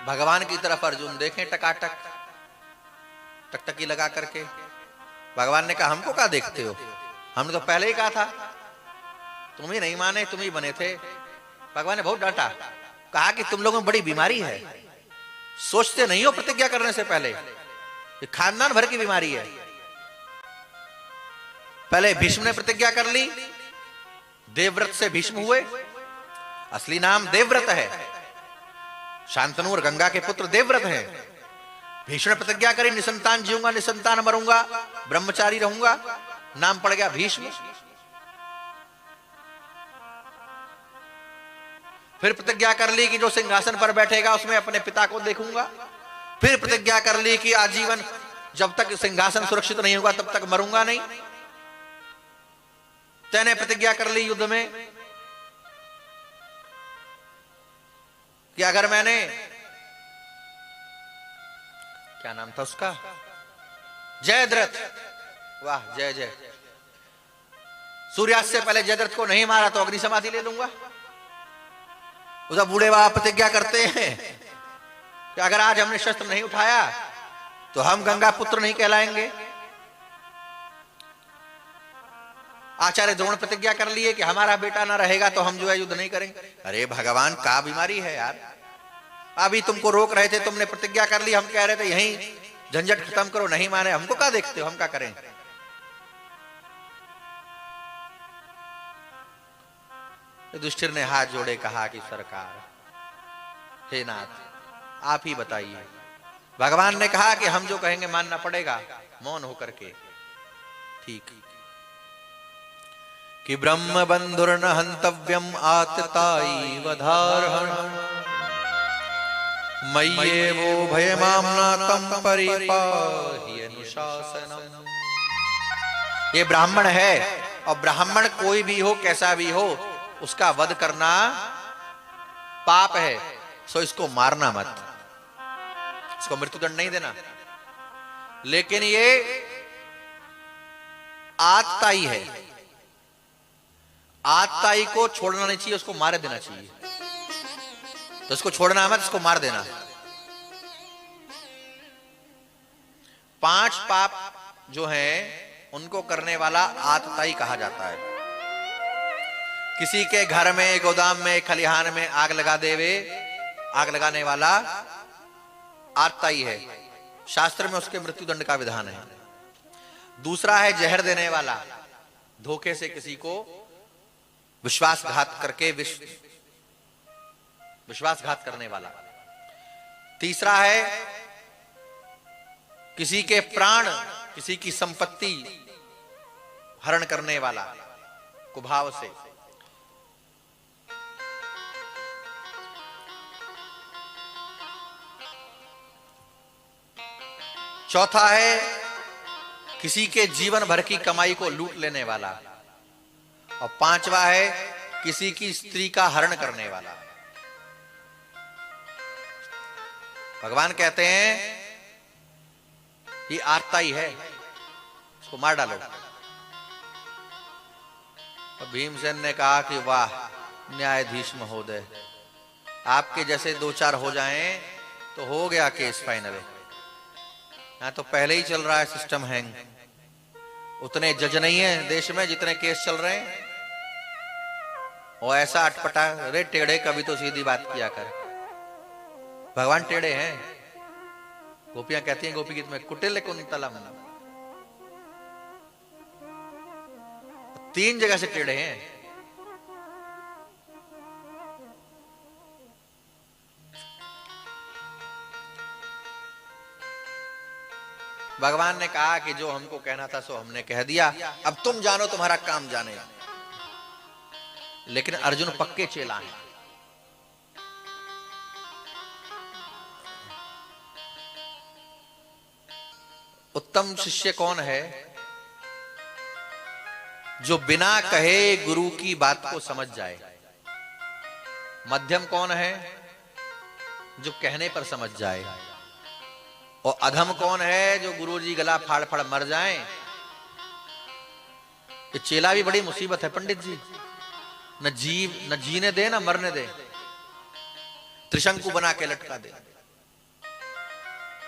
भगवान की तरफ अर्जुन देखें टकाटक, टकटकी लगा करके। भगवान ने कहा हमको क्या देखते हो, हमने तो पहले ही कहा था, तुम ही नहीं माने, तुम ही बने थे। भगवान ने बहुत डांटा, कहा कि तुम लोगों में बड़ी बीमारी है, सोचते नहीं हो प्रतिज्ञा करने से पहले, ये खानदान भर की बीमारी है। पहले भीष्म ने प्रतिज्ञा कर ली, देवव्रत से भीष्म हुए, असली नाम देवव्रत है, शांतनु और गंगा के पुत्र देवव्रत हैं। भीष्म ने प्रतिज्ञा करी निसंतान जीऊंगा, निसंतान मरूंगा, ब्रह्मचारी रहूंगा, नाम पड़ गया भीष्म। फिर प्रतिज्ञा कर ली कि जो सिंहासन पर बैठेगा उसमें अपने पिता को देखूंगा। फिर प्रतिज्ञा कर ली कि आजीवन जब तक सिंहासन सुरक्षित नहीं होगा तब तक मरूंगा नहीं। तैने प्रतिज्ञा कर ली युद्ध में कि अगर मैंने, क्या नाम था उसका, जयद्रथ, वाह जय जय, सूर्यास्त से पहले जयद्रथ को नहीं मारा तो अग्नि समाधि ले लूंगा। उधर बूढ़े बाबा प्रतिज्ञा करते हैं कि अगर आज हमने शस्त्र नहीं उठाया तो हम गंगा पुत्र नहीं कहलाएंगे। आचार्य द्रोण प्रतिज्ञा कर लिए कि हमारा बेटा ना रहेगा तो हम जो है युद्ध नहीं करेंगे। अरे भगवान का बीमारी है यार, अभी तुमको रोक रहे थे, तुमने प्रतिज्ञा कर ली, हम कह रहे थे यहीं झंझट खत्म करो, नहीं माने, हमको क्या देखते हो, हम क्या करें। युधिष्ठिर ने हाथ जोड़े कहा कि सरकार, हे नाथ आप ही बताइए। भगवान ने कहा कि हम जो कहेंगे मानना पड़ेगा, मौन होकर के। ठीक कि ब्रह्म बंधुर्न हंतव्यम आतताई वधारहण मय्ये वो भयमाम्नातम परिपाहि अनुशासनम। ये ब्राह्मण है, और ब्राह्मण कोई भी हो, कैसा भी हो, उसका वध करना पाप है, सो इसको मारना मत, इसको मृत्युदंड नहीं देना। लेकिन ये आतताई है, आतताई को छोड़ना नहीं चाहिए, उसको मार देना चाहिए। तो इसको छोड़ना मत, इसको मार देना। 5 पाप जो हैं उनको करने वाला आतताई कहा जाता है। किसी के घर में, गोदाम में, खलिहान में आग लगा देवे, आग लगाने वाला आतताई है, शास्त्र में उसके मृत्युदंड का विधान है। दूसरा है जहर देने वाला, धोखे से किसी को विश्वासघात करके विश्वासघात करने वाला। तीसरा है किसी के प्राण, किसी की संपत्ति हरण करने वाला कुभाव से। चौथा है किसी के जीवन भर की कमाई को लूट लेने वाला, और 5वां है किसी की स्त्री का हरण करने वाला। भगवान कहते हैं ये आतताई है, इसको मार डालो। और भीमसेन ने कहा कि वाह न्यायाधीश महोदय, आपके जैसे 2-4 हो जाएं तो हो गया केस फाइनल। यहां तो पहले ही चल रहा है सिस्टम हैंग, उतने जज नहीं है देश में जितने केस चल रहे हैं। और ऐसा अटपटा, अरे टेढ़े कभी तो सीधी बात किया कर। भगवान टेढ़े हैं, गोपियां कहती हैं गोपी गीत में, कुटिल कुंतलम, 3 जगह से टेढ़े हैं। भगवान ने कहा कि जो हमको कहना था सो हमने कह दिया, अब तुम जानो तुम्हारा काम जाने। लेकिन अर्जुन पक्के चेला हैं। उत्तम शिष्य कौन है? जो बिना कहे गुरु की बात को समझ जाए। मध्यम कौन है? जो कहने पर समझ जाए। और अधम कौन है? जो गुरु जी गला फाड़ फाड़ मर जाएं। ये चेला भी बड़ी मुसीबत है पंडित जी, न जीने दे न मरने दे, त्रिशंकु बना के लटका दे।